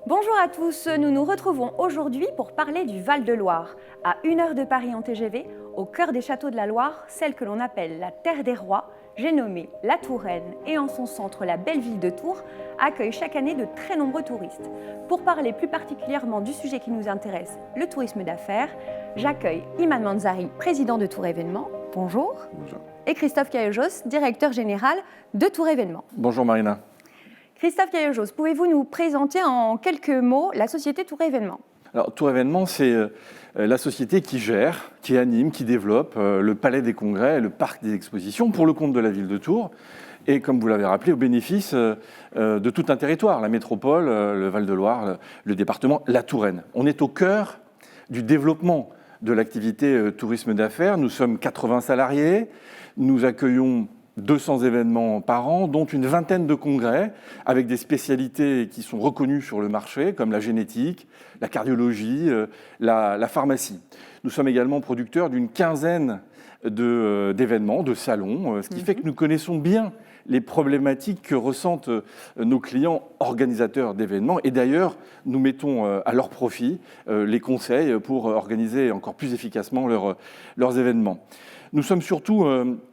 Bonjour à tous, nous nous retrouvons aujourd'hui pour parler du Val-de-Loire. À 1 heure de Paris en TGV, au cœur des châteaux de la Loire, celle que l'on appelle la Terre des Rois, j'ai nommé la Touraine et en son centre la belle ville de Tours, accueille chaque année de très nombreux touristes. Pour parler plus particulièrement du sujet qui nous intéresse, le tourisme d'affaires, j'accueille Iman Manzari, président de Tours Événements. Bonjour. Bonjour. Et Christophe Caillojosse, directeur général de Tours Événements. Bonjour Marina. Christophe Caillojosse, pouvez-vous nous présenter en quelques mots la société Tours Événements ? Alors Tours Événements, c'est la société qui gère, qui anime, qui développe le Palais des Congrès et le Parc des Expositions pour le compte de la ville de Tours. Et comme vous l'avez rappelé, au bénéfice de tout un territoire, la métropole, le Val-de-Loire, le département, la Touraine. On est au cœur du développement de l'activité tourisme d'affaires. Nous sommes 80 salariés, nous accueillons 200 événements par an, dont une vingtaine de congrès avec des spécialités qui sont reconnues sur le marché, comme la génétique, la cardiologie, la pharmacie. Nous sommes également producteurs d'une quinzaine d'événements, de salons, ce qui fait que nous connaissons bien les problématiques que ressentent nos clients organisateurs d'événements. Et d'ailleurs, nous mettons à leur profit les conseils pour organiser encore plus efficacement leurs événements. Nous sommes surtout,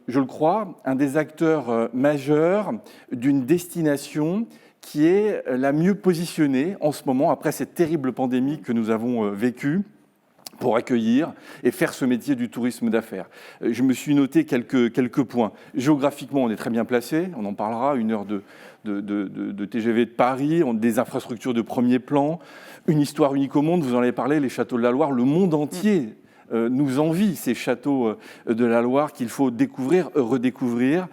je le crois, un des acteurs majeurs d'une destination qui est la mieux positionnée en ce moment, après cette terrible pandémie que nous avons vécue, pour accueillir et faire ce métier du tourisme d'affaires. Je me suis noté quelques points. Géographiquement, on est très bien placé, on en parlera, 1 heure de TGV de Paris, des infrastructures de premier plan, une histoire unique au monde, vous en avez parlé, les châteaux de la Loire, le monde entier nous envie ces châteaux de la Loire qu'il faut découvrir, redécouvrir.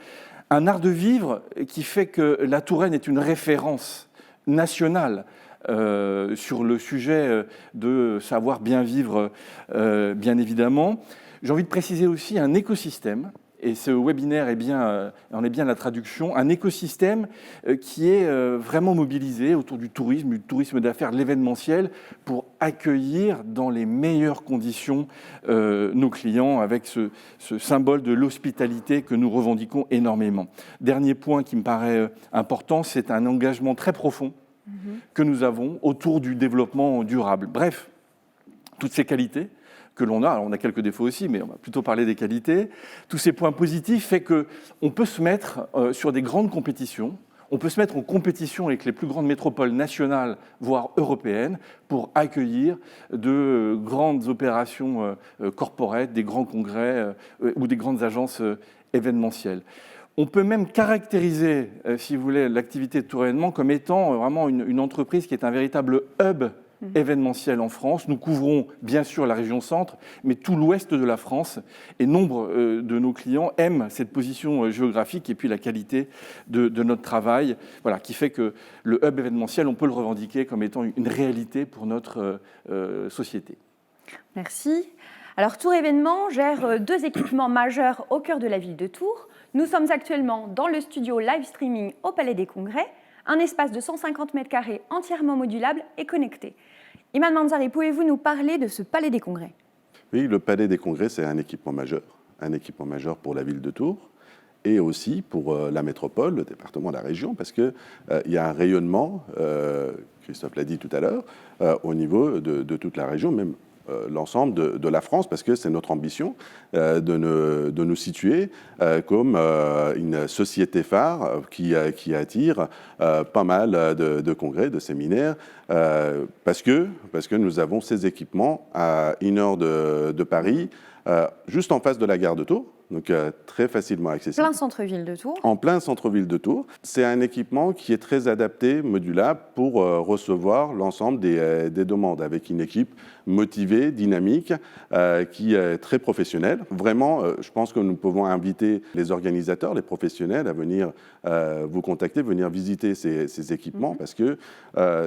Un art de vivre qui fait que la Touraine est une référence nationale sur le sujet de savoir bien vivre, bien évidemment. J'ai envie de préciser aussi un écosystème, et ce webinaire en est bien la traduction, un écosystème qui est vraiment mobilisé autour du tourisme d'affaires, de l'événementiel, pour accueillir dans les meilleures conditions nos clients avec ce symbole de l'hospitalité que nous revendiquons énormément. Dernier point qui me paraît important, c'est un engagement très profond que nous avons autour du développement durable. Bref, toutes ces qualités que l'on a, alors on a quelques défauts aussi, mais on va plutôt parler des qualités, tous ces points positifs fait qu'on peut se mettre sur des grandes compétitions, on peut se mettre en compétition avec les plus grandes métropoles nationales, voire européennes, pour accueillir de grandes opérations corporate, des grands congrès ou des grandes agences événementielles. On peut même caractériser, si vous voulez, l'activité de Tours Événements comme étant vraiment une entreprise qui est un véritable hub événementiel en France. Nous couvrons bien sûr la région centre, mais tout l'ouest de la France. Et nombre de nos clients aiment cette position géographique et puis la qualité de notre travail, voilà, qui fait que le hub événementiel, on peut le revendiquer comme étant une réalité pour notre société. Merci. Alors Tours Événements gère 2 équipements majeurs au cœur de la ville de Tours. Nous sommes actuellement dans le studio live streaming au Palais des Congrès, un espace de 150 m² entièrement modulable et connecté. Iman Manzari, pouvez-vous nous parler de ce Palais des Congrès ? Oui, le Palais des Congrès, c'est un équipement majeur pour la ville de Tours et aussi pour la métropole, le département, la région, parce qu'il y a un rayonnement, Christophe l'a dit tout à l'heure, au niveau de toute la région, même l'ensemble de la France, parce que c'est notre ambition de nous situer comme une société phare qui attire pas mal de congrès, de séminaires, parce que nous avons ces équipements à 1 heure de Paris, juste en face de la gare de Tours. Donc très facilement accessible. Plein centre-ville de Tours. En plein centre-ville de Tours. C'est un équipement qui est très adapté, modulable, pour recevoir l'ensemble des demandes, avec une équipe motivée, dynamique, qui est très professionnelle. Vraiment, je pense que nous pouvons inviter les organisateurs, les professionnels à venir vous contacter, venir visiter ces équipements, parce que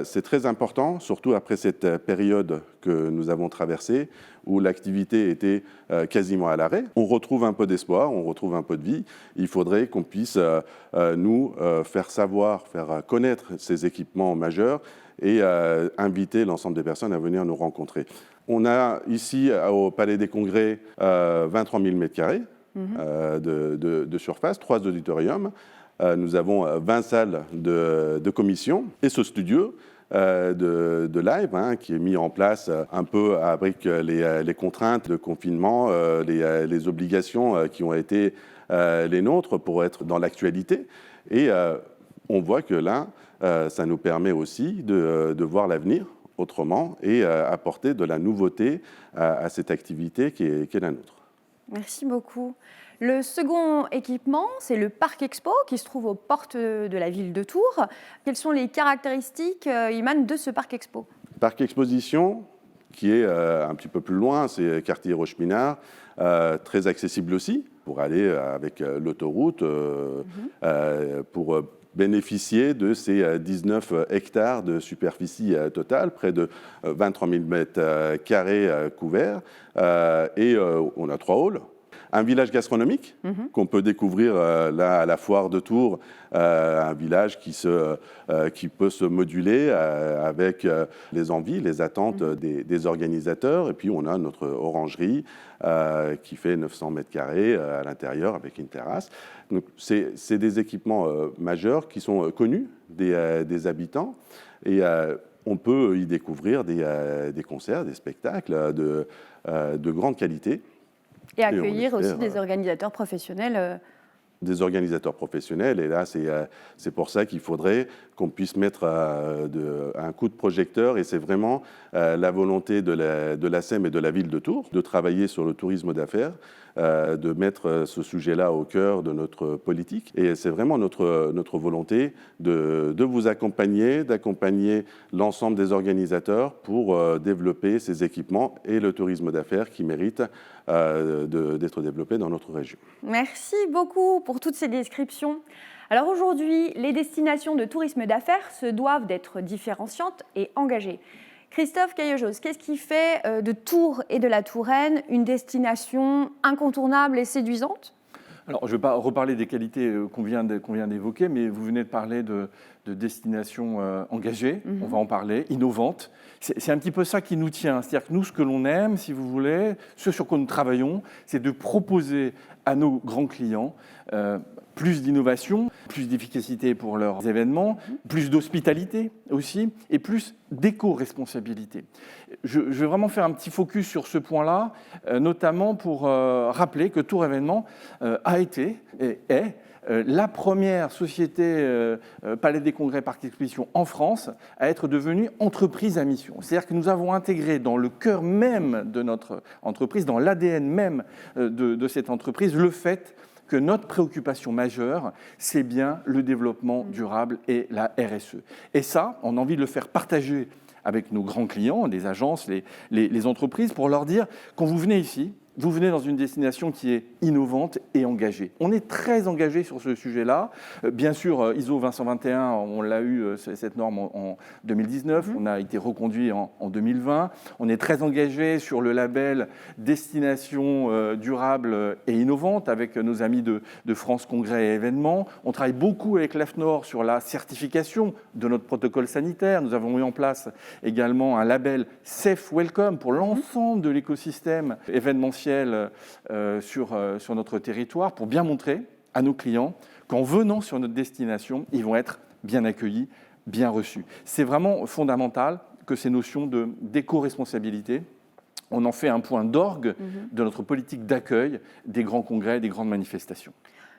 c'est très important, surtout après cette période que nous avons traversée, où l'activité était quasiment à l'arrêt. On retrouve un peu d'espoir, on retrouve un peu de vie. Il faudrait qu'on puisse nous faire savoir, faire connaître ces équipements majeurs et inviter l'ensemble des personnes à venir nous rencontrer. On a ici au Palais des Congrès 23 000 m² de surface, 3 auditoriums. Nous avons 20 salles de commission et ce studio de live, qui est mis en place un peu avec les contraintes de confinement, les obligations qui ont été les nôtres pour être dans l'actualité. Et on voit que là, ça nous permet aussi de voir l'avenir autrement et apporter de la nouveauté à cette activité qui est la nôtre. Merci beaucoup. Le second équipement, c'est le Parc Expo qui se trouve aux portes de la ville de Tours. Quelles sont les caractéristiques, Iman, de ce Parc Expo? Parc Exposition, qui est un petit peu plus loin, c'est quartier Rocheminard, très accessible aussi pour aller avec l'autoroute, pour bénéficier de ces 19 hectares de superficie totale, près de 23 000 mètres carrés couverts, et on a 3 halls. Un village gastronomique qu'on peut découvrir là à la foire de Tours, un village qui peut se moduler avec les envies, les attentes des organisateurs. Et puis on a notre orangerie qui fait 900 mètres carrés à l'intérieur avec une terrasse. Donc c'est des équipements majeurs qui sont connus des habitants. Et on peut y découvrir des concerts, des spectacles de grande qualité. Et accueillir aussi des organisateurs professionnels. Des organisateurs professionnels. Et là, c'est pour ça qu'il faudrait qu'on puisse mettre un coup de projecteur. Et c'est vraiment la volonté de la SEM et de la ville de Tours de travailler sur le tourisme d'affaires, de mettre ce sujet-là au cœur de notre politique. Et c'est vraiment notre volonté de vous accompagner, d'accompagner l'ensemble des organisateurs pour développer ces équipements et le tourisme d'affaires qui méritent d'être développé dans notre région. Merci beaucoup pour toutes ces descriptions. Alors aujourd'hui, les destinations de tourisme d'affaires se doivent d'être différenciantes et engagées. Christophe Caillojoz, qu'est-ce qui fait de Tours et de la Touraine une destination incontournable et séduisante ? Alors, je ne vais pas reparler des qualités qu'on vient d'évoquer, mais vous venez de parler de destinations engagées, on va en parler, innovantes. C'est un petit peu ça qui nous tient. C'est-à-dire que nous, ce que l'on aime, si vous voulez, ce sur quoi nous travaillons, c'est de proposer à nos grands clients plus d'innovation, plus d'efficacité pour leurs événements, plus d'hospitalité aussi, et plus d'éco-responsabilité. Je vais vraiment faire un petit focus sur ce point-là, notamment pour rappeler que Tours Événements a été et est la première société Palais des Congrès Parc Exposition en France à être devenue entreprise à mission. C'est-à-dire que nous avons intégré dans le cœur même de notre entreprise, dans l'ADN même de cette entreprise, le fait que notre préoccupation majeure, c'est bien le développement durable et la RSE. Et ça, on a envie de le faire partager avec nos grands clients, les agences, les entreprises, pour leur dire, quand vous venez ici, vous venez dans une destination qui est innovante et engagée. On est très engagé sur ce sujet-là. Bien sûr, ISO 20121, on l'a eu, cette norme, en 2019. On a été reconduit en 2020. On est très engagé sur le label Destination durable et innovante avec nos amis de France Congrès et Événements. On travaille beaucoup avec l'AFNOR sur la certification de notre protocole sanitaire. Nous avons mis en place également un label Safe Welcome pour l'ensemble de l'écosystème événementiel sur notre territoire, pour bien montrer à nos clients qu'en venant sur notre destination, ils vont être bien accueillis, bien reçus. C'est vraiment fondamental que ces notions d'éco-responsabilité, on en fait un point d'orgue de notre politique d'accueil des grands congrès, des grandes manifestations.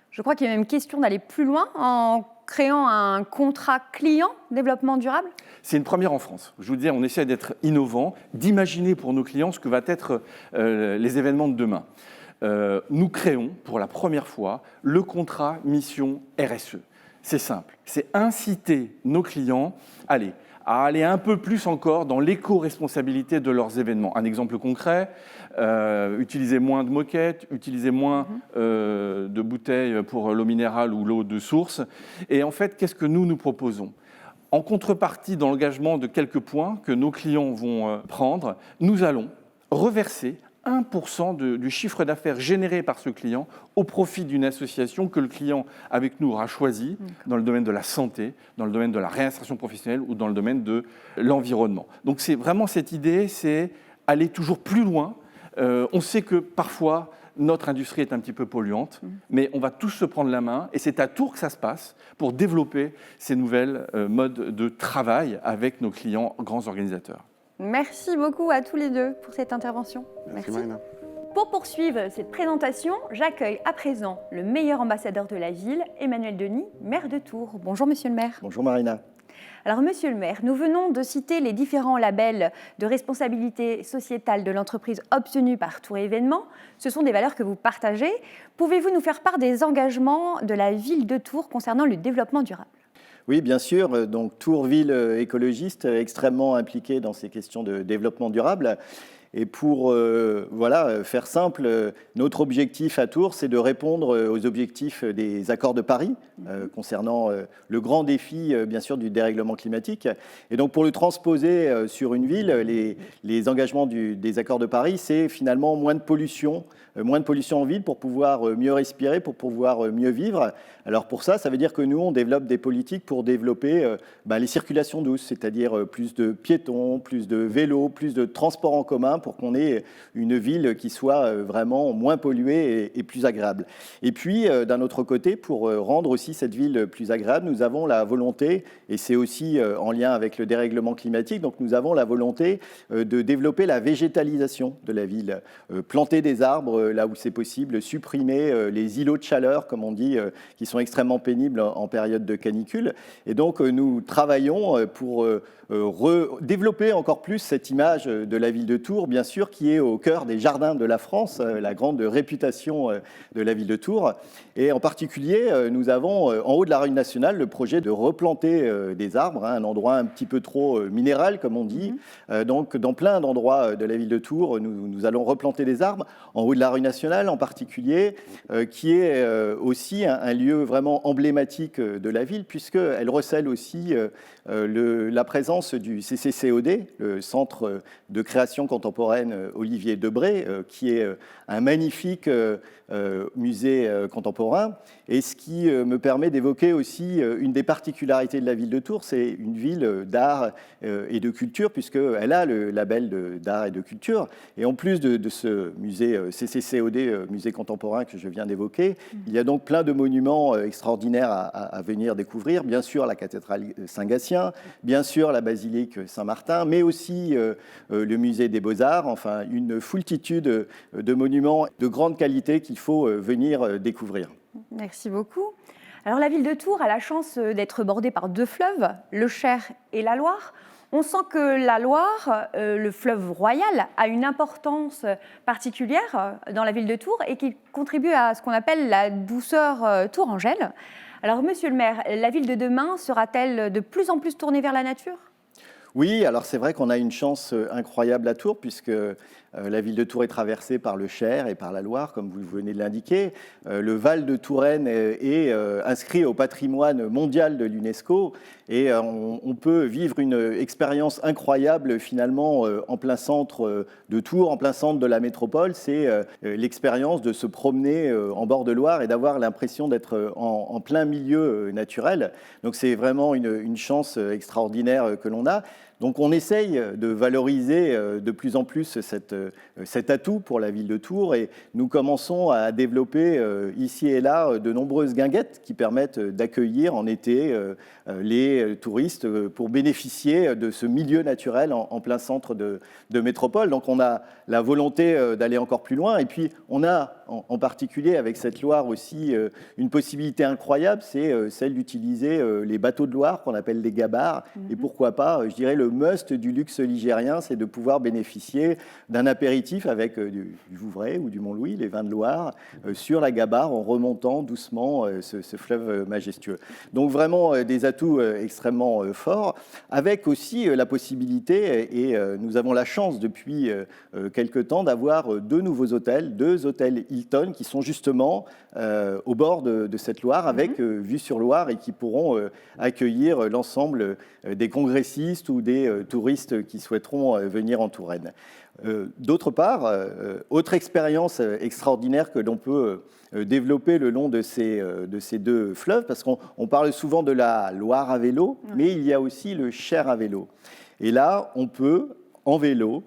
Je crois qu'il y a même question d'aller plus loin en créant un contrat client développement durable. C'est une première en France. Je vous disais, on essaie d'être innovant, d'imaginer pour nos clients ce que va être les événements de demain. Nous créons pour la première fois le contrat mission RSE. C'est simple, c'est inciter nos clients à aller un peu plus encore dans l'éco-responsabilité de leurs événements. Un exemple concret, utiliser moins de moquettes, utiliser moins de bouteilles pour l'eau minérale ou l'eau de source. Et en fait, qu'est-ce que nous proposons ? En contrepartie d'engagement de quelques points que nos clients vont prendre, nous allons reverser 1% du chiffre d'affaires généré par ce client au profit d'une association que le client avec nous aura choisie dans le domaine de la santé, dans le domaine de la réinsertion professionnelle ou dans le domaine de l'environnement. Donc c'est vraiment cette idée, c'est aller toujours plus loin. On sait que parfois notre industrie est un petit peu polluante, mais on va tous se prendre la main, et c'est à Tours que ça se passe pour développer ces nouvelles modes de travail avec nos clients grands organisateurs. Merci beaucoup à tous les deux pour cette intervention. Merci. Marina. Pour poursuivre cette présentation, j'accueille à présent le meilleur ambassadeur de la ville, Emmanuel Denis, maire de Tours. Bonjour Monsieur le maire. Bonjour Marina. Alors Monsieur le maire, nous venons de citer les différents labels de responsabilité sociétale de l'entreprise obtenus par Tours Événements. Ce sont des valeurs que vous partagez. Pouvez-vous nous faire part des engagements de la ville de Tours concernant le développement durable ? Oui, bien sûr. Donc Tours, ville écologiste, extrêmement impliquée dans ces questions de développement durable. Et pour faire simple, notre objectif à Tours, c'est de répondre aux objectifs des accords de Paris concernant le grand défi, bien sûr, du dérèglement climatique. Et donc, pour le transposer sur une ville, les engagements des accords de Paris, c'est finalement moins de pollution en ville pour pouvoir mieux respirer, pour pouvoir mieux vivre. Alors pour ça veut dire que nous, on développe des politiques pour développer les circulations douces, c'est-à-dire plus de piétons, plus de vélos, plus de transports en commun pour qu'on ait une ville qui soit vraiment moins polluée et plus agréable. Et puis, d'un autre côté, pour rendre aussi cette ville plus agréable, nous avons la volonté, et c'est aussi en lien avec le dérèglement climatique, donc nous avons la volonté de développer la végétalisation de la ville, planter des arbres là où c'est possible, supprimer les îlots de chaleur, comme on dit, qui sont extrêmement pénibles en période de canicule. Et donc, nous travaillons pour développer encore plus cette image de la ville de Tours, bien sûr, qui est au cœur des jardins de la France, la grande réputation de la ville de Tours. Et en particulier, nous avons en haut de la rue nationale le projet de replanter des arbres, un endroit un petit peu trop minéral, comme on dit. Donc, dans plein d'endroits de la ville de Tours, nous allons replanter des arbres. En haut de la rue nationale, en particulier, qui est aussi un lieu vraiment emblématique de la ville, puisqu'elle recèle aussi la présence du CCCOD, le Centre de création contemporaine Olivier Debré, qui est un magnifique musée contemporain. Et ce qui me permet d'évoquer aussi une des particularités de la ville de Tours, c'est une ville d'art et de culture, puisqu'elle a le label d'art et de culture. Et en plus de ce musée CCCOD, musée contemporain que je viens d'évoquer, il y a donc plein de monuments extraordinaires à venir découvrir. Bien sûr, la cathédrale Saint-Gatien, bien sûr, la basilique Saint-Martin, mais aussi le musée des Beaux-Arts, enfin une foultitude de monuments de grande qualité qu'il faut venir découvrir. Merci beaucoup. Alors la ville de Tours a la chance d'être bordée par deux fleuves, le Cher et la Loire. On sent que la Loire, le fleuve royal, a une importance particulière dans la ville de Tours et qui contribue à ce qu'on appelle la douceur tourangelle. Alors monsieur le maire, la ville de demain sera-t-elle de plus en plus tournée vers la nature ? Oui, alors c'est vrai qu'on a une chance incroyable à Tours, puisque la ville de Tours est traversée par le Cher et par la Loire, comme vous venez de l'indiquer. Le Val de Touraine est inscrit au patrimoine mondial de l'UNESCO, et on peut vivre une expérience incroyable finalement en plein centre de Tours, en plein centre de la métropole. C'est l'expérience de se promener en bord de Loire et d'avoir l'impression d'être en plein milieu naturel. Donc c'est vraiment une chance extraordinaire que l'on a. Donc on essaye de valoriser de plus en plus cet atout pour la ville de Tours, et nous commençons à développer ici et là de nombreuses guinguettes qui permettent d'accueillir en été les touristes pour bénéficier de ce milieu naturel en plein centre de métropole. Donc on a la volonté d'aller encore plus loin, et puis on a en particulier avec cette Loire aussi une possibilité incroyable, c'est celle d'utiliser les bateaux de Loire qu'on appelle des gabarres, et pourquoi pas, je dirais, le must du luxe ligérien, c'est de pouvoir bénéficier d'un apéritif avec du Vouvray ou du Mont-Louis, les vins de Loire, sur la gabarre en remontant doucement ce fleuve majestueux. Donc vraiment des atouts extrêmement forts, avec aussi la possibilité, et nous avons la chance depuis quelques temps d'avoir deux nouveaux hôtels, deux hôtels Hilton qui sont justement au bord de cette Loire, avec vue sur Loire, et qui pourront accueillir l'ensemble des congressistes ou des touristes qui souhaiteront venir en Touraine. D'autre part, autre expérience extraordinaire que l'on peut développer le long de ces deux fleuves, parce qu'on parle souvent de la Loire à vélo, mais il y a aussi le Cher à vélo. Et là, on peut, en vélo,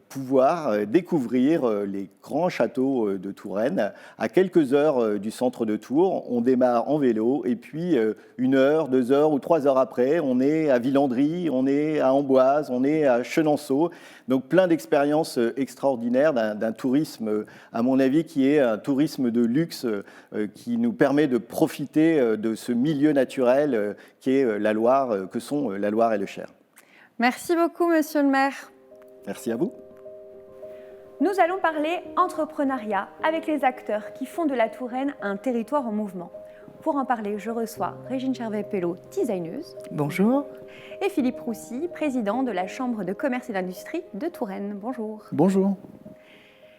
pouvoir découvrir les grands châteaux de Touraine à quelques heures du centre de Tours. On démarre en vélo et puis 1 heure, 2 heures ou 3 heures après, on est à Villandry, on est à Amboise, on est à Chenonceau. Donc plein d'expériences extraordinaires d'un tourisme, à mon avis, qui est un tourisme de luxe qui nous permet de profiter de ce milieu naturel qui est la Loire, que sont la Loire et le Cher. Merci beaucoup, monsieur le maire. Merci à vous. Nous allons parler entrepreneuriat avec les acteurs qui font de la Touraine un territoire en mouvement. Pour en parler, je reçois Régine Chervet-Pelleau, designeuse. Bonjour. Et Philippe Roussy, président de la Chambre de commerce et d'industrie de Touraine. Bonjour. Bonjour.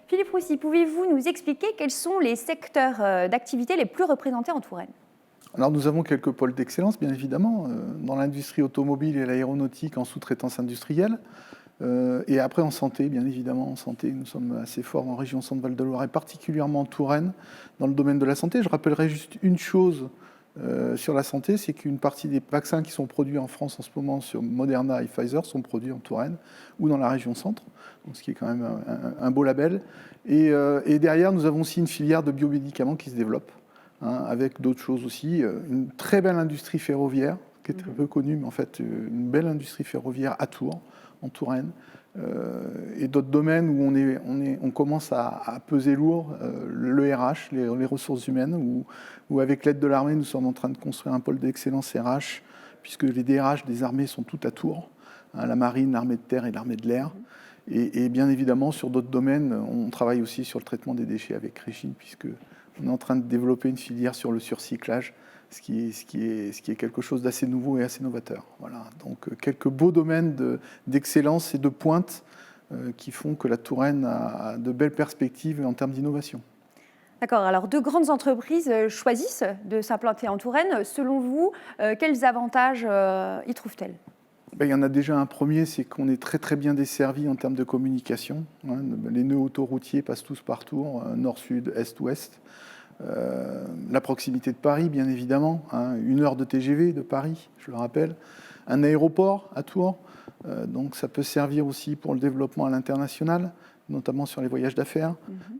Philippe Roussy, pouvez-vous nous expliquer quels sont les secteurs d'activité les plus représentés en Touraine ? Alors nous avons quelques pôles d'excellence, bien évidemment, dans l'industrie automobile et l'aéronautique en sous-traitance industrielle. Et après en santé, bien évidemment, en santé, nous sommes assez forts en région Centre-Val de Loire et particulièrement en Touraine, dans le domaine de la santé. Je rappellerai juste une chose sur la santé, c'est qu'une partie des vaccins qui sont produits en France en ce moment sur Moderna et Pfizer sont produits en Touraine ou dans la région Centre, donc ce qui est quand même un beau label. Et derrière, nous avons aussi une filière de biomédicaments qui se développe, avec d'autres choses aussi. Une très belle industrie ferroviaire, qui est très peu connue, mais en fait une belle industrie ferroviaire à Tours, en Touraine, et d'autres domaines où on commence à peser lourd, le RH, les ressources humaines, où avec l'aide de l'armée, nous sommes en train de construire un pôle d'excellence RH, puisque les DRH des armées sont toutes à Tours, la marine, l'armée de terre et l'armée de l'air. Et bien évidemment, sur d'autres domaines, on travaille aussi sur le traitement des déchets avec Régine, puisqu'on est en train de développer une filière sur le surcyclage, ce qui est quelque chose d'assez nouveau et assez novateur. Voilà. Donc quelques beaux domaines d'excellence et de pointe qui font que la Touraine a de belles perspectives en termes d'innovation. D'accord, alors 2 grandes entreprises choisissent de s'implanter en Touraine. Selon vous, quels avantages y trouvent-elles ? Il y en a déjà un premier, c'est qu'on est très très bien desservi en termes de communication. Les nœuds autoroutiers passent tous par Tours, nord, sud, est, ouest. La proximité de Paris, bien évidemment, 1 heure de TGV de Paris, je le rappelle. Un aéroport à Tours, donc ça peut servir aussi pour le développement à l'international, notamment sur les voyages d'affaires.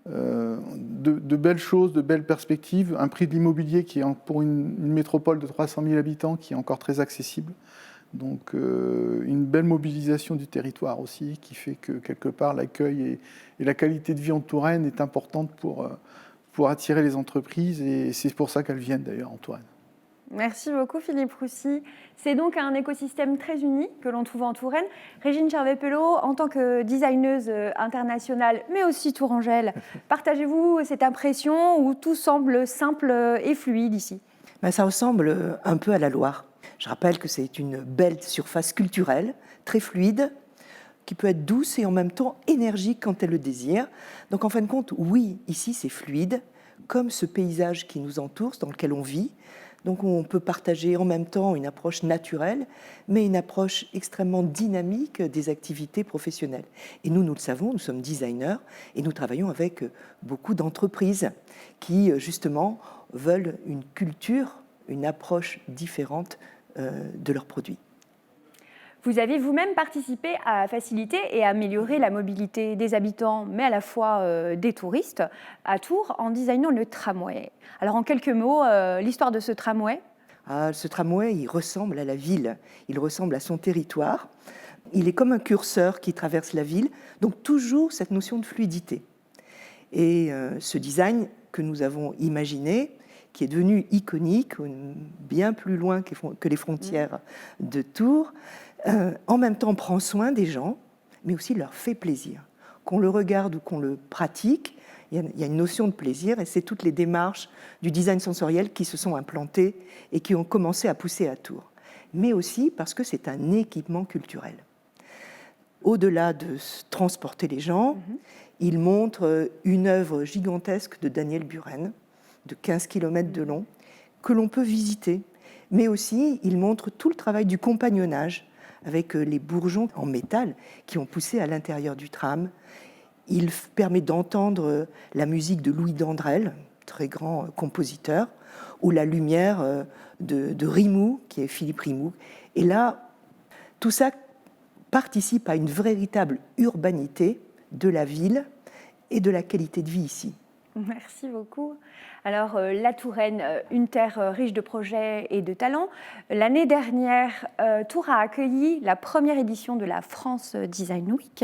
De belles choses, de belles perspectives. Un prix de l'immobilier qui est pour une métropole de 300 000 habitants qui est encore très accessible. Donc une belle mobilisation du territoire aussi, qui fait que quelque part l'accueil et la qualité de vie en Touraine est importante pour attirer les entreprises, et c'est pour ça qu'elles viennent d'ailleurs en Touraine. Merci beaucoup Philippe Roussy. C'est donc un écosystème très uni que l'on trouve en Touraine. Régine Chervet-Pelleau, en tant que designeuse internationale, mais aussi tourangelle, partagez-vous cette impression où tout semble simple et fluide ici ? Ça ressemble un peu à la Loire. Je rappelle que c'est une belle surface culturelle, très fluide, qui peut être douce et en même temps énergique quand elle le désire. Donc en fin de compte, oui, ici c'est fluide, comme ce paysage qui nous entoure, dans lequel on vit. Donc on peut partager en même temps une approche naturelle, mais une approche extrêmement dynamique des activités professionnelles. Et nous le savons, nous sommes designers et nous travaillons avec beaucoup d'entreprises qui, justement, veulent une culture, une approche différente de leurs produits. Vous avez vous-même participé à faciliter et améliorer la mobilité des habitants, mais à la fois des touristes, à Tours, en designant le tramway. Alors en quelques mots, l'histoire de ce tramway ? Ce tramway, il ressemble à la ville, il ressemble à son territoire. Il est comme un curseur qui traverse la ville, donc toujours cette notion de fluidité. Et ce design que nous avons imaginé, qui est devenu iconique, bien plus loin que les frontières de Tours, en même temps prend soin des gens, mais aussi leur fait plaisir. Qu'on le regarde ou qu'on le pratique, il y a une notion de plaisir, et c'est toutes les démarches du design sensoriel qui se sont implantées et qui ont commencé à pousser à Tours. Mais aussi parce que c'est un équipement culturel. Au-delà de transporter les gens, il montre une œuvre gigantesque de Daniel Buren, de 15 km de long, que l'on peut visiter. Mais aussi, il montre tout le travail du compagnonnage avec les bourgeons en métal qui ont poussé à l'intérieur du tram. Il permet d'entendre la musique de Louis Dandrel, très grand compositeur, ou la lumière de Rimoux, qui est Philippe Rimoux. Et là, tout ça participe à une véritable urbanité de la ville et de la qualité de vie ici. Merci beaucoup. Alors, la Touraine, une terre riche de projets et de talents. L'année dernière, Tours a accueilli la première édition de la France Design Week.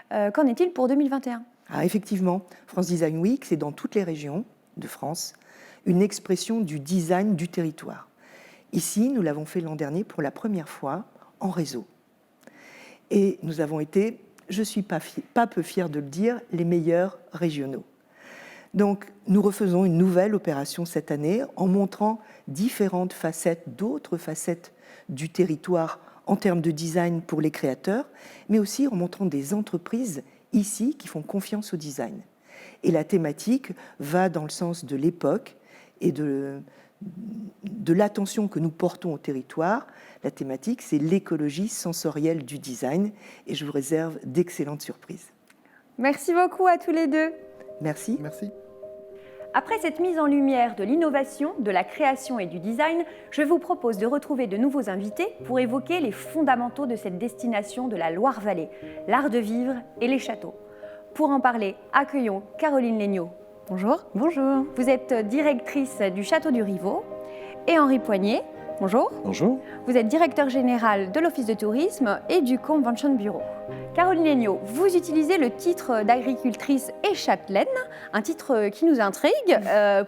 Qu'en est-il pour 2021 ? Ah, effectivement, France Design Week, c'est dans toutes les régions de France une expression du design du territoire. Ici, nous l'avons fait l'an dernier pour la première fois en réseau. Et nous avons été, je ne suis pas peu fière de le dire, les meilleurs régionaux. Donc, nous refaisons une nouvelle opération cette année en montrant différentes facettes, d'autres facettes du territoire en termes de design pour les créateurs, mais aussi en montrant des entreprises ici qui font confiance au design. Et la thématique va dans le sens de l'époque et de l'attention que nous portons au territoire. La thématique, c'est l'écologie sensorielle du design et je vous réserve d'excellentes surprises. Merci beaucoup à tous les deux. Merci. Merci. Après cette mise en lumière de l'innovation, de la création et du design, je vous propose de retrouver de nouveaux invités pour évoquer les fondamentaux de cette destination de la Loire-Vallée, l'art de vivre et les châteaux. Pour en parler, accueillons Caroline Legnaud. Bonjour. Bonjour. Vous êtes directrice du Château du Rivaux. Et Henri Poignet. Bonjour. Bonjour. Vous êtes directeur général de l'Office de tourisme et du Convention Bureau. Caroline Legnaud, vous utilisez le titre d'agricultrice et châtelaine, un titre qui nous intrigue.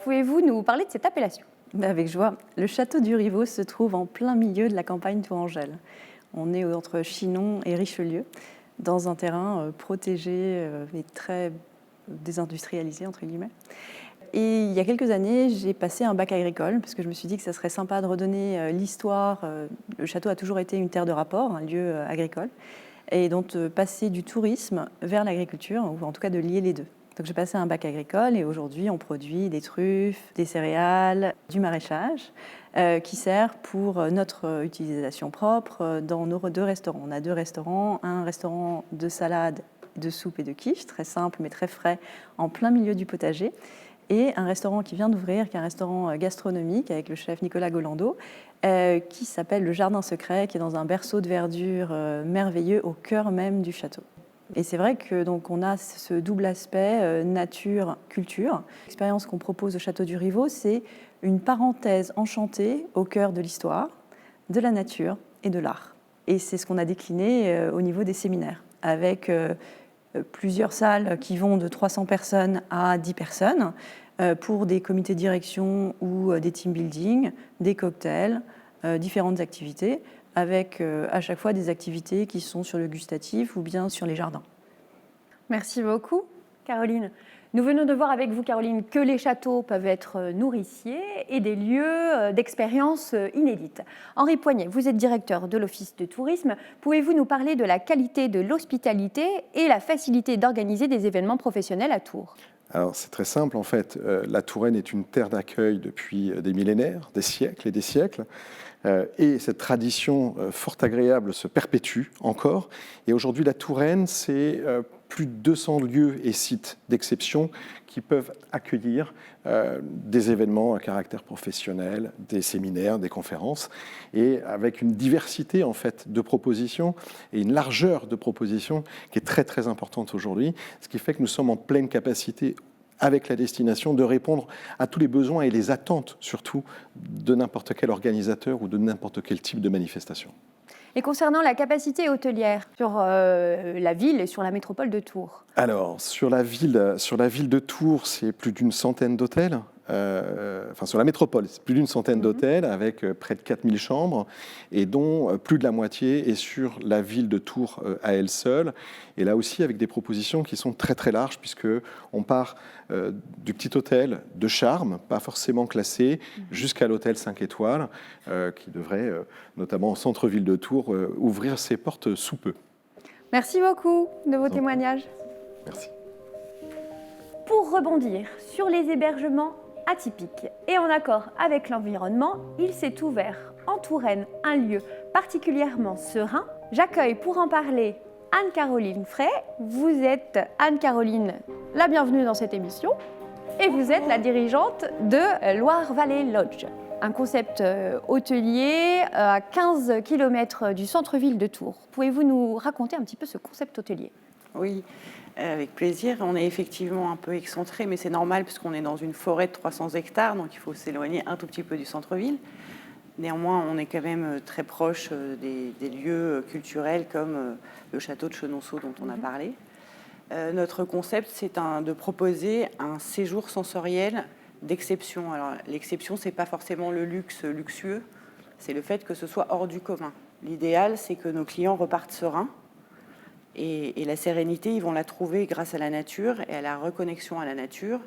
Pouvez-vous nous parler de cette appellation ? Avec joie. Le château du Rivaux se trouve en plein milieu de la campagne tourangelle. On est entre Chinon et Richelieu, dans un terrain protégé et très désindustrialisé, entre guillemets. Et il y a quelques années, j'ai passé un bac agricole, parce que je me suis dit que ça serait sympa de redonner l'histoire. Le château a toujours été une terre de rapport, un lieu agricole, et donc passer du tourisme vers l'agriculture, ou en tout cas de lier les deux. Donc j'ai passé un bac agricole, et aujourd'hui on produit des truffes, des céréales, du maraîchage, qui sert pour notre utilisation propre dans nos 2 restaurants. On a 2 restaurants, un restaurant de salade, de soupe et de quiche, très simple mais très frais, en plein milieu du potager, et un restaurant qui vient d'ouvrir, qui est un restaurant gastronomique avec le chef Nicolas Golando, qui s'appelle le Jardin Secret, qui est dans un berceau de verdure merveilleux au cœur même du château. Et c'est vrai que donc on a ce double aspect nature-culture. L'expérience qu'on propose au Château du Rivaux, c'est une parenthèse enchantée au cœur de l'histoire, de la nature et de l'art. Et c'est ce qu'on a décliné au niveau des séminaires, avec plusieurs salles qui vont de 300 personnes à 10 personnes pour des comités de direction ou des team building, des cocktails, différentes activités, avec à chaque fois des activités qui sont sur le gustatif ou bien sur les jardins. Merci beaucoup, Caroline. Nous venons de voir avec vous, Caroline, que les châteaux peuvent être nourriciers et des lieux d'expérience inédites. Henri Poignet, vous êtes directeur de l'Office de tourisme. Pouvez-vous nous parler de la qualité de l'hospitalité et la facilité d'organiser des événements professionnels à Tours ? Alors c'est très simple en fait. La Touraine est une terre d'accueil depuis des millénaires, des siècles et des siècles. Et cette tradition fort agréable se perpétue encore. Et aujourd'hui, la Touraine, c'est plus de 200 lieux et sites d'exception qui peuvent accueillir des événements à caractère professionnel, des séminaires, des conférences, et avec une diversité en fait de propositions et une largeur de propositions qui est très très importante aujourd'hui, ce qui fait que nous sommes en pleine capacité avec la destination de répondre à tous les besoins et les attentes surtout de n'importe quel organisateur ou de n'importe quel type de manifestation. Et concernant la capacité hôtelière sur la ville et sur la métropole de Tours ? Alors, sur la ville de Tours, c'est plus d'une centaine d'hôtels. Enfin, sur la métropole, c'est plus d'une centaine d'hôtels avec près de 4000 chambres et dont plus de la moitié est sur la ville de Tours à elle seule. Et là aussi, avec des propositions qui sont très très larges puisqu'on part du petit hôtel de charme, pas forcément classé, jusqu'à l'hôtel 5 étoiles qui devrait, notamment au centre-ville de Tours, ouvrir ses portes sous peu. Merci beaucoup de vos témoignages. Merci. Pour rebondir sur les hébergements atypiques et en accord avec l'environnement, il s'est ouvert en Touraine un lieu particulièrement serein. J'accueille pour en parler Anne-Caroline Fray. Vous êtes Anne-Caroline, la bienvenue dans cette émission, et vous êtes la dirigeante de Loire Valley Lodge. un concept hôtelier à 15 km du centre-ville de Tours. Pouvez-vous nous raconter un petit peu ce concept hôtelier ? Oui, avec plaisir. On est effectivement un peu excentré, mais c'est normal puisqu'on est dans une forêt de 300 hectares, donc il faut s'éloigner un tout petit peu du centre-ville. Néanmoins, on est quand même très proche des lieux culturels comme le château de Chenonceau dont on a parlé. Notre concept, c'est de proposer un séjour sensoriel d'exception. Alors, l'exception, ce n'est pas forcément le luxe luxueux, c'est le fait que ce soit hors du commun. L'idéal, c'est que nos clients repartent sereins. Et la sérénité, ils vont la trouver grâce à la nature et à la reconnexion à la nature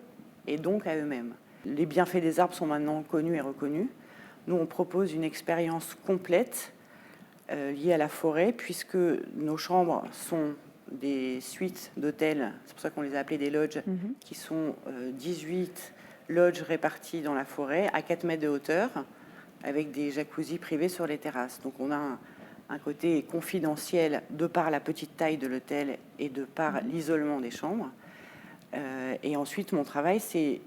et donc à eux-mêmes. Les bienfaits des arbres sont maintenant connus et reconnus. Nous, on propose une expérience complète liée à la forêt puisque nos chambres sont des suites d'hôtels, c'est pour ça qu'on les a appelées des lodges, qui sont 18 lodges réparties dans la forêt à 4 mètres de hauteur avec des jacuzzis privés sur les terrasses. Donc on a un côté confidentiel de par la petite taille de l'hôtel et de par l'isolement des chambres. Et ensuite, mon travail, c'est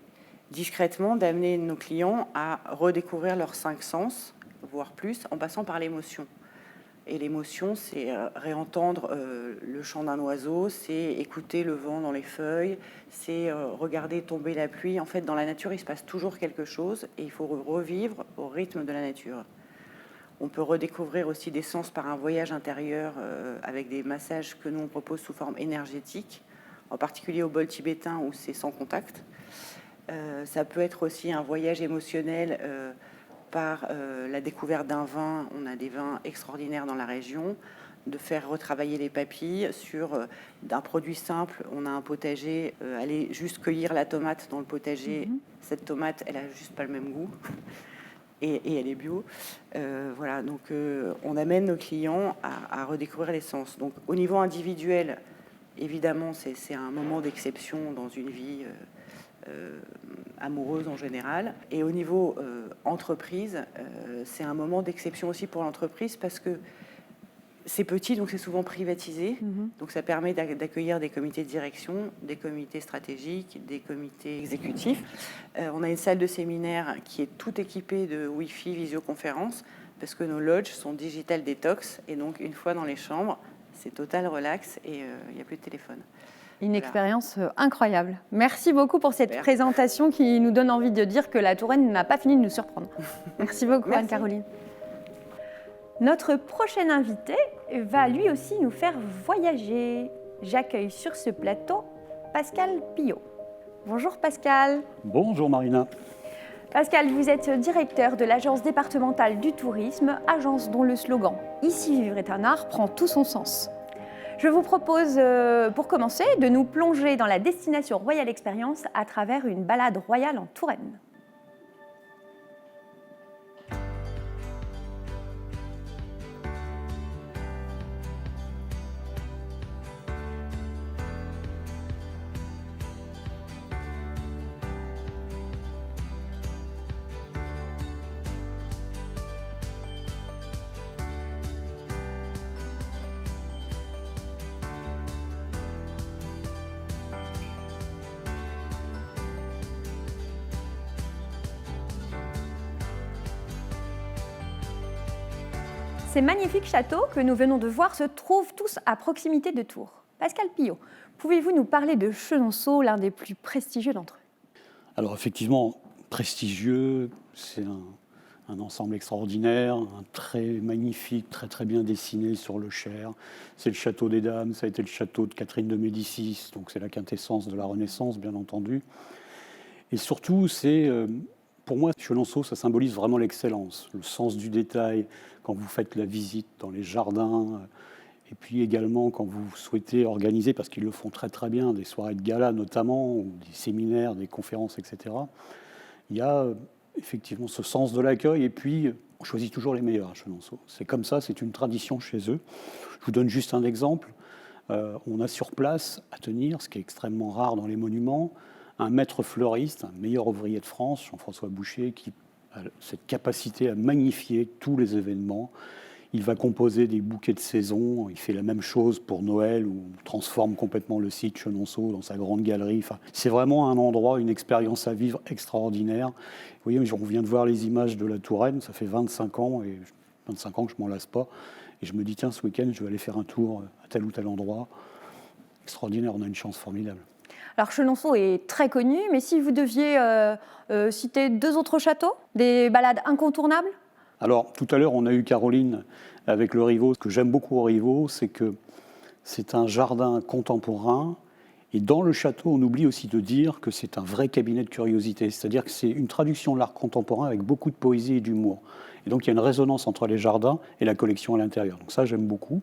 discrètement d'amener nos clients à redécouvrir leurs 5 sens, voire plus, en passant par l'émotion. Et l'émotion, c'est réentendre le chant d'un oiseau, c'est écouter le vent dans les feuilles, c'est regarder tomber la pluie. En fait, dans la nature, il se passe toujours quelque chose et il faut revivre au rythme de la nature. On peut redécouvrir aussi des sens par un voyage intérieur avec des massages que nous on propose sous forme énergétique, en particulier au bol tibétain où c'est sans contact. Ça peut être aussi un voyage émotionnel par la découverte d'un vin. On a des vins extraordinaires dans la région, de faire retravailler les papilles sur d'un produit simple. On a un potager, aller juste cueillir la tomate dans le potager. Cette tomate, elle a juste pas le même goût. Et elle est bio. Voilà, donc on amène nos clients à redécouvrir l'essence. Donc au niveau individuel, évidemment, c'est un moment d'exception dans une vie amoureuse en général. Et au niveau entreprise, c'est un moment d'exception aussi pour l'entreprise parce que c'est petit, donc c'est souvent privatisé. Donc ça permet d'accueillir des comités de direction, des comités stratégiques, des comités exécutifs. On a une salle de séminaire qui est toute équipée de Wi-Fi, visioconférence, parce que nos lodges sont digital détox. Et donc, une fois dans les chambres, c'est total relax et il n'y a plus de téléphone. Une expérience incroyable. Merci beaucoup pour cette présentation qui nous donne envie de dire que la Touraine n'a pas fini de nous surprendre. Merci beaucoup, Anne-Caroline. Notre prochain invité va lui aussi nous faire voyager. J'accueille sur ce plateau Pascal Pillot. Bonjour Pascal. Bonjour Marina. Pascal, vous êtes directeur de l'Agence départementale du tourisme, agence dont le slogan « Ici vivre est un art » prend tout son sens. Je vous propose, pour commencer, de nous plonger dans la destination Royal Experience à travers une balade royale en Touraine. Ces magnifiques châteaux que nous venons de voir se trouvent tous à proximité de Tours. Pascal Pillot, pouvez-vous nous parler de Chenonceau, l'un des plus prestigieux d'entre eux ? Alors effectivement, prestigieux, c'est un ensemble extraordinaire, un très magnifique, très bien dessiné sur le Cher. C'est le château des Dames, ça a été le château de Catherine de Médicis, donc c'est la quintessence de la Renaissance, bien entendu. Et surtout, c'est... Pour moi, Chenonceau, ça symbolise vraiment l'excellence, le sens du détail, quand vous faites la visite dans les jardins, et puis également quand vous souhaitez organiser, parce qu'ils le font très bien, des soirées de gala notamment, ou des séminaires, des conférences, etc. Il y a effectivement ce sens de l'accueil, et puis on choisit toujours les meilleurs à Chenonceau. C'est comme ça, c'est une tradition chez eux. Je vous donne juste un exemple. On a sur place à tenir, ce qui est extrêmement rare dans les monuments, un maître fleuriste, un meilleur ouvrier de France, Jean-François Boucher, qui a cette capacité à magnifier tous les événements. Il va composer des bouquets de saison. Il fait la même chose pour Noël, où on transforme complètement le site Chenonceau dans sa grande galerie. Enfin, c'est vraiment un endroit, une expérience à vivre extraordinaire. Vous voyez, on vient de voir les images de la Touraine. Ça fait 25 ans, et 25 ans que je ne m'en lasse pas. Et je me dis, tiens, ce week-end, je vais aller faire un tour à tel ou tel endroit. Extraordinaire, on a une chance formidable. Alors Chenonceau est très connu, mais si vous deviez citer 2 autres châteaux, des balades incontournables? Alors, tout à l'heure, on a eu Caroline avec le Rivaux. Ce que j'aime beaucoup au Rivaux, c'est que c'est un jardin contemporain. Et dans le château, on oublie aussi de dire que c'est un vrai cabinet de curiosité. C'est-à-dire que c'est une traduction de l'art contemporain avec beaucoup de poésie et d'humour. Et donc, il y a une résonance entre les jardins et la collection à l'intérieur. Donc ça, j'aime beaucoup.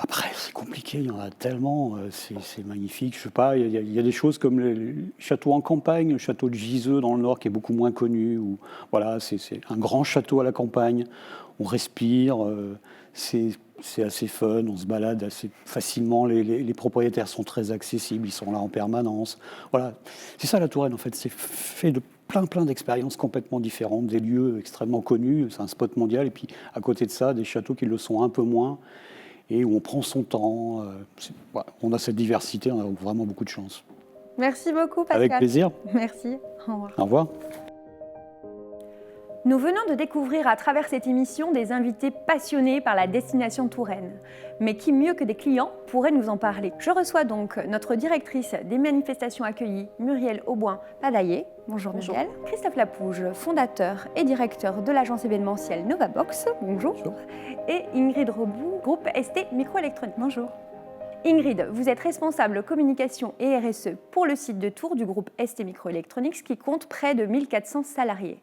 Après, c'est compliqué, il y en a tellement, c'est magnifique. Je sais pas, il y a des choses comme le château en campagne, le château de Giseux dans le Nord qui est beaucoup moins connu. Où, voilà, c'est un grand château à la campagne. On respire, c'est assez fun, on se balade assez facilement. Les propriétaires sont très accessibles, ils sont là en permanence. Voilà, c'est ça la Touraine en fait. C'est fait de plein d'expériences complètement différentes, des lieux extrêmement connus. C'est un spot mondial et puis à côté de ça, des châteaux qui le sont un peu moins. Et où on prend son temps. On a cette diversité, on a vraiment beaucoup de chance. Merci beaucoup, Pascal. Avec plaisir. Merci. Au revoir. Au revoir. Nous venons de découvrir à travers cette émission des invités passionnés par la destination Touraine. Mais qui mieux que des clients pourrait nous en parler? Je reçois donc notre directrice des manifestations accueillies, Muriel Auboin-Padaillé. Bonjour Muriel. Christophe Lapouge, fondateur et directeur de l'agence événementielle Novabox. Bonjour. Bonjour. Et Ingrid Roboux, groupe ST Microélectronique. Bonjour. Ingrid, vous êtes responsable communication et RSE pour le site de Tours du groupe ST Microélectronique qui compte près de 1400 salariés.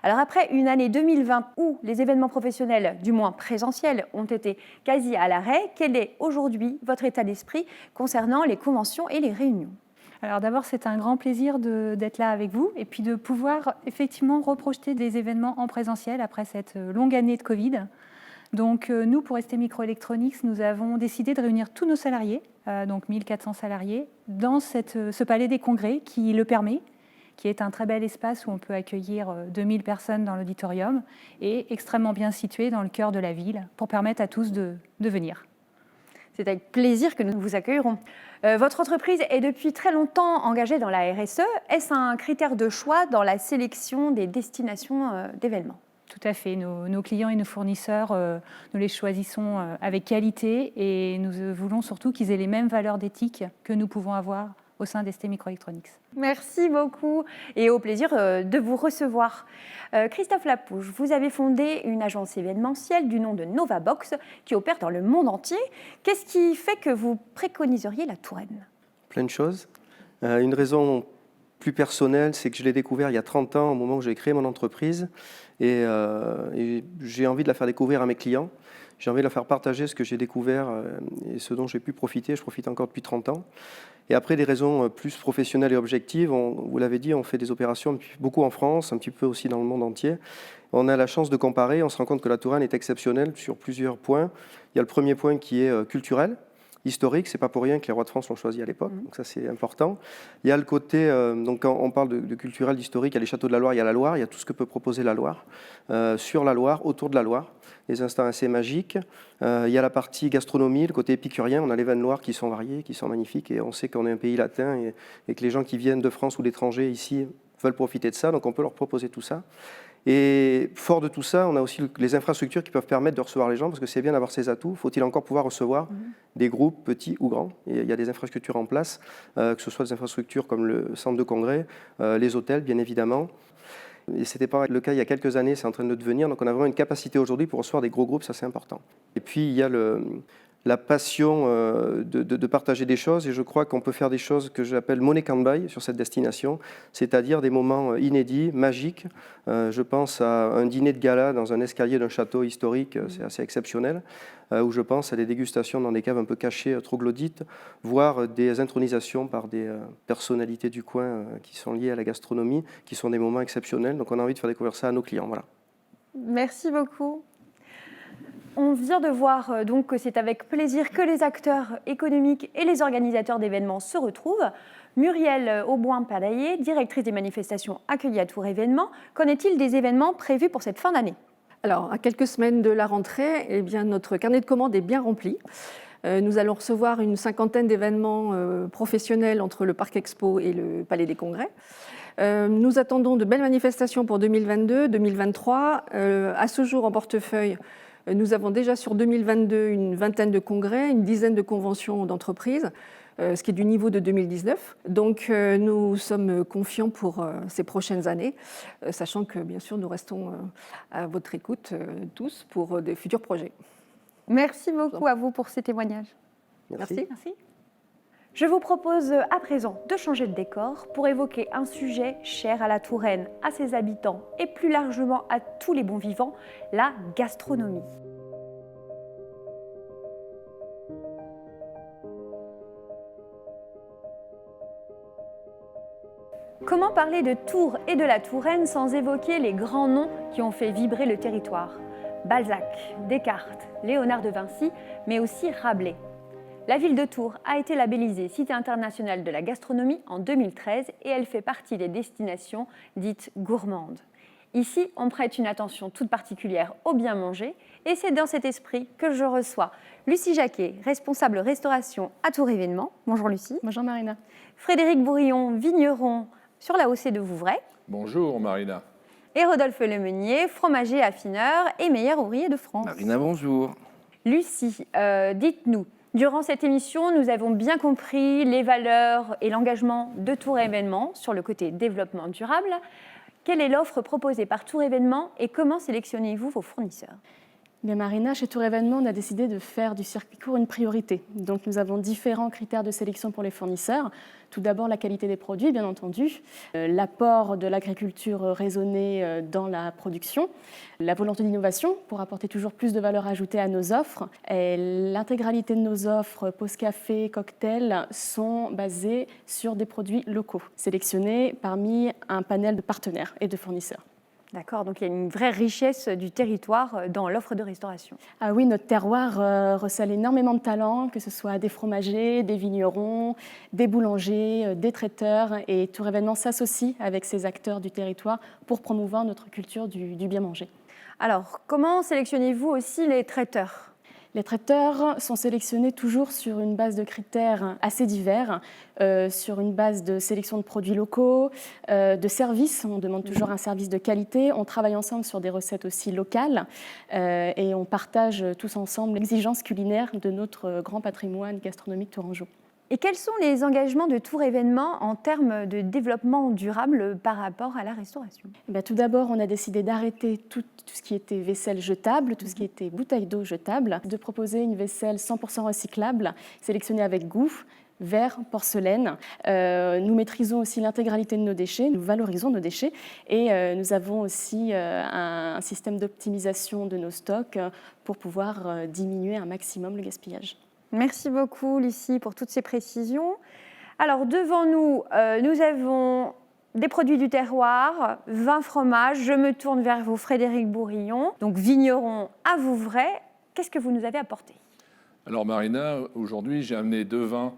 Alors après une année 2020 où les événements professionnels, du moins présentiels, ont été quasi à l'arrêt, quel est aujourd'hui votre état d'esprit concernant les conventions et les réunions? Alors d'abord, c'est un grand plaisir d'être là avec vous et puis de pouvoir effectivement reprojeter des événements en présentiel après cette longue année de Covid. Donc nous, pour ST Microelectronics, nous avons décidé de réunir tous nos salariés, donc 1400 salariés, dans ce palais des congrès qui le permet, qui est un très bel espace où on peut accueillir 2000 personnes dans l'auditorium et extrêmement bien situé dans le cœur de la ville pour permettre à tous de venir. C'est avec plaisir que nous vous accueillerons. Votre entreprise est depuis très longtemps engagée dans la RSE. Est-ce un critère de choix dans la sélection des destinations d'événements? Tout à fait. Nos clients et nos fournisseurs, nous les choisissons avec qualité et nous voulons surtout qu'ils aient les mêmes valeurs d'éthique que nous pouvons avoir au sein d'ST Microelectronics. Merci beaucoup et au plaisir de vous recevoir. Christophe Lapouge, vous avez fondé une agence événementielle du nom de Novabox qui opère dans le monde entier. Qu'est-ce qui fait que vous préconiseriez la Touraine? Plein de choses. Une raison plus personnelle, c'est que je l'ai découvert il y a 30 ans au moment où j'ai créé mon entreprise et j'ai envie de la faire découvrir à mes clients. J'ai envie de leur faire partager ce que j'ai découvert et ce dont j'ai pu profiter. Je profite encore depuis 30 ans. Et après, des raisons plus professionnelles et objectives, vous l'avez dit, on fait des opérations beaucoup en France, un petit peu aussi dans le monde entier. On a la chance de comparer, on se rend compte que la Touraine est exceptionnelle sur plusieurs points. Il y a le premier point qui est culturel, historique, c'est pas pour rien que les rois de France l'ont choisi à l'époque, donc ça c'est important. Il y a le côté, donc quand on parle de culturel, d'historique, il y a les châteaux de la Loire, il y a la Loire, il y a tout ce que peut proposer la Loire, sur la Loire, autour de la Loire, des instants assez magiques. Il y a la partie gastronomie, le côté épicurien, on a les vins de Loire qui sont variés, qui sont magnifiques, et on sait qu'on est un pays latin et que les gens qui viennent de France ou d'étrangers ici veulent profiter de ça, donc on peut leur proposer tout ça. Et fort de tout ça, on a aussi les infrastructures qui peuvent permettre de recevoir les gens, parce que c'est bien d'avoir ces atouts. Faut-il encore pouvoir recevoir des groupes petits ou grands? Et il y a des infrastructures en place, que ce soit des infrastructures comme le centre de congrès, les hôtels, bien évidemment. Et ce n'était pas le cas il y a quelques années, c'est en train de devenir. Donc on a vraiment une capacité aujourd'hui pour recevoir des gros groupes, ça c'est important. Et puis il y a la passion de partager des choses, et je crois qu'on peut faire des choses que j'appelle money can buy sur cette destination, c'est-à-dire des moments inédits, magiques. Je pense à un dîner de gala dans un escalier d'un château historique, c'est assez exceptionnel, où je pense à des dégustations dans des caves un peu cachées, troglodytes, voire des intronisations par des personnalités du coin qui sont liées à la gastronomie, qui sont des moments exceptionnels. Donc on a envie de faire découvrir ça à nos clients. Voilà. Merci beaucoup. On vient de voir donc que c'est avec plaisir que les acteurs économiques et les organisateurs d'événements se retrouvent. Muriel Auboin-Padaillé, directrice des manifestations accueillies à Tours Événements, qu'en est-il des événements prévus pour cette fin d'année? Alors, à quelques semaines de la rentrée, eh bien, notre carnet de commandes est bien rempli. Nous allons recevoir une cinquantaine d'événements professionnels entre le Parc Expo et le Palais des Congrès. Nous attendons de belles manifestations pour 2022, 2023. À ce jour, en portefeuille, nous avons déjà sur 2022 une vingtaine de congrès, une dizaine de conventions d'entreprises, ce qui est du niveau de 2019. Donc nous sommes confiants pour ces prochaines années, sachant que bien sûr nous restons à votre écoute tous pour des futurs projets. Merci beaucoup à vous pour ces témoignages. Merci. Merci. Je vous propose à présent de changer de décor pour évoquer un sujet cher à la Touraine, à ses habitants et plus largement à tous les bons vivants, la gastronomie. Comment parler de Tours et de la Touraine sans évoquer les grands noms qui ont fait vibrer le territoire ? Balzac, Descartes, Léonard de Vinci, mais aussi Rabelais. La ville de Tours a été labellisée Cité internationale de la gastronomie en 2013 et elle fait partie des destinations dites gourmandes. Ici, on prête une attention toute particulière au bien manger et c'est dans cet esprit que je reçois Lucie Jacquet, responsable restauration à Tours Événements. Bonjour Lucie. Bonjour Marina. Frédéric Bourillon, vigneron sur la Haussée de Vouvray. Bonjour Marina. Et Rodolphe Lemeunier, fromager affineur et meilleur ouvrier de France. Marina, bonjour. Lucie, dites-nous, durant cette émission, nous avons bien compris les valeurs et l'engagement de Tours Événements sur le côté développement durable. Quelle est l'offre proposée par Tours Événements et comment sélectionnez-vous vos fournisseurs ? Bien Marina, chez Tours Événements, on a décidé de faire du circuit court une priorité. Donc nous avons différents critères de sélection pour les fournisseurs. Tout d'abord, la qualité des produits, bien entendu, l'apport de l'agriculture raisonnée dans la production, la volonté d'innovation pour apporter toujours plus de valeur ajoutée à nos offres. Et l'intégralité de nos offres, pause café, cocktails, sont basées sur des produits locaux, sélectionnés parmi un panel de partenaires et de fournisseurs. D'accord, donc il y a une vraie richesse du territoire dans l'offre de restauration. Ah oui, notre terroir recèle énormément de talents, que ce soit des fromagers, des vignerons, des boulangers, des traiteurs. Et Tours Événements s'associe avec ces acteurs du territoire pour promouvoir notre culture du bien manger. Alors, comment sélectionnez-vous aussi les traiteurs ? Les traiteurs sont sélectionnés toujours sur une base de critères assez divers, sur une base de sélection de produits locaux, de services. On demande toujours un service de qualité. On travaille ensemble sur des recettes aussi locales et on partage tous ensemble l'exigence culinaire de notre grand patrimoine gastronomique tourangeau. Et quels sont les engagements de Tours Événements en termes de développement durable par rapport à la restauration ? Tout d'abord, on a décidé d'arrêter tout ce qui était vaisselle jetable, tout ce qui était bouteille d'eau jetable, de proposer une vaisselle 100% recyclable, sélectionnée avec goût, verre, porcelaine. Nous maîtrisons aussi l'intégralité de nos déchets, nous valorisons nos déchets et nous avons aussi un système d'optimisation de nos stocks pour pouvoir diminuer un maximum le gaspillage. Merci beaucoup, Lucie, pour toutes ces précisions. Alors, devant nous, nous avons des produits du terroir, vin, fromage. Je me tourne vers vous, Frédéric Bourillon, donc vigneron à Vouvray. Qu'est-ce que vous nous avez apporté ? Alors Marina, aujourd'hui, j'ai amené 2 vins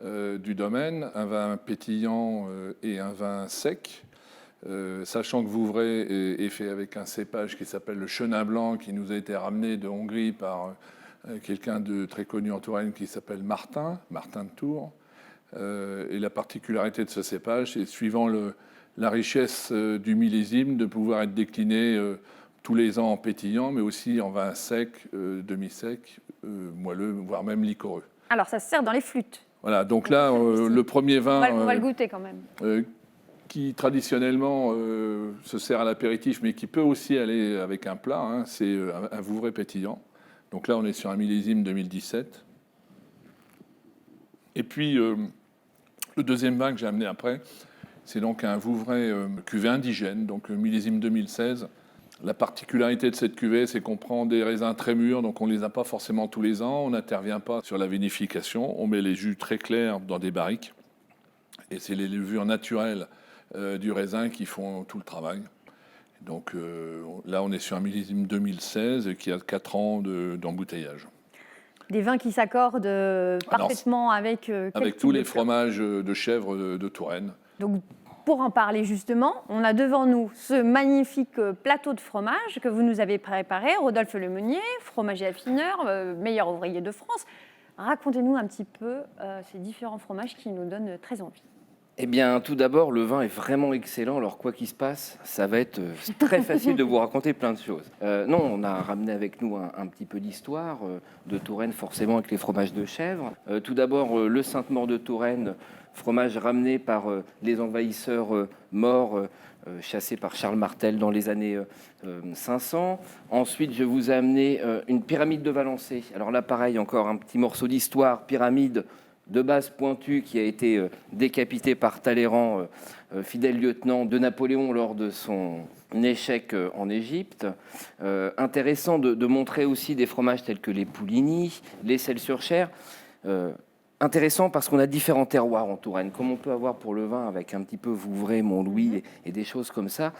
du domaine, un vin pétillant et un vin sec. Sachant que Vouvray est fait avec un cépage qui s'appelle le Chenin Blanc, qui nous a été ramené de Hongrie par quelqu'un de très connu en Touraine qui s'appelle Martin de Tours. Et la particularité de ce cépage, c'est suivant la richesse du millésime, de pouvoir être décliné tous les ans en pétillant, mais aussi en vin sec, demi-sec, moelleux, voire même liquoreux. Alors, ça se sert dans les flûtes. Voilà, donc là, le premier vin... On va le goûter quand même. Qui traditionnellement se sert à l'apéritif, mais qui peut aussi aller avec un plat, hein, c'est un Vouvray pétillant. Donc là, on est sur un millésime 2017. Et puis, le deuxième vin que j'ai amené après, c'est donc un Vouvray cuvée indigène, donc millésime 2016. La particularité de cette cuvée, c'est qu'on prend des raisins très mûrs, donc on ne les a pas forcément tous les ans, on n'intervient pas sur la vinification, on met les jus très clairs dans des barriques, et c'est les levures naturelles du raisin qui font tout le travail. Donc là, on est sur un millésime 2016 qui a 4 ans d'embouteillage. Des vins qui s'accordent parfaitement avec tous les fromages de chèvre de Touraine. Donc pour en parler justement, on a devant nous ce magnifique plateau de fromage que vous nous avez préparé, Rodolphe Lemonnier, fromager affineur, meilleur ouvrier de France. Racontez-nous un petit peu ces différents fromages qui nous donnent très envie. Eh bien, tout d'abord, le vin est vraiment excellent. Alors, quoi qu'il se passe, ça va être très facile de vous raconter plein de choses. Non, on a ramené avec nous un petit peu d'histoire de Touraine, forcément, avec les fromages de chèvre. Tout d'abord, le Sainte-Maure de Touraine, fromage ramené par les envahisseurs morts, chassés par Charles Martel dans les années 500. Ensuite, je vous ai amené une pyramide de Valençay. Alors là, pareil, encore un petit morceau d'histoire, pyramide de base pointue qui a été décapité par Talleyrand, fidèle lieutenant de Napoléon lors de son échec en Égypte. Intéressant de montrer aussi des fromages tels que les Pouligny, les Selles-sur-Cher. Intéressant parce qu'on a différents terroirs en Touraine, comme on peut avoir pour le vin avec un petit peu Vouvray, Montlouis et des choses comme ça.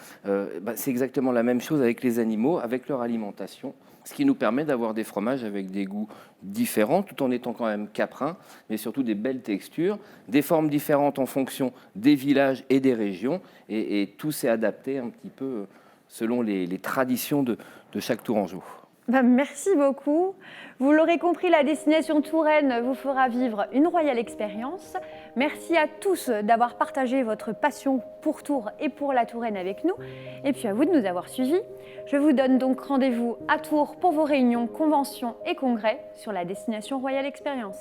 C'est exactement la même chose avec les animaux, avec leur alimentation, ce qui nous permet d'avoir des fromages avec des goûts différents, tout en étant quand même caprins, mais surtout des belles textures, des formes différentes en fonction des villages et des régions, et tout s'est adapté un petit peu selon les traditions de chaque Tourangeau. Merci beaucoup. Vous l'aurez compris, la destination Touraine vous fera vivre une royale expérience. Merci à tous d'avoir partagé votre passion pour Tours et pour la Touraine avec nous. Et puis à vous de nous avoir suivis. Je vous donne donc rendez-vous à Tours pour vos réunions, conventions et congrès sur la destination royale expérience.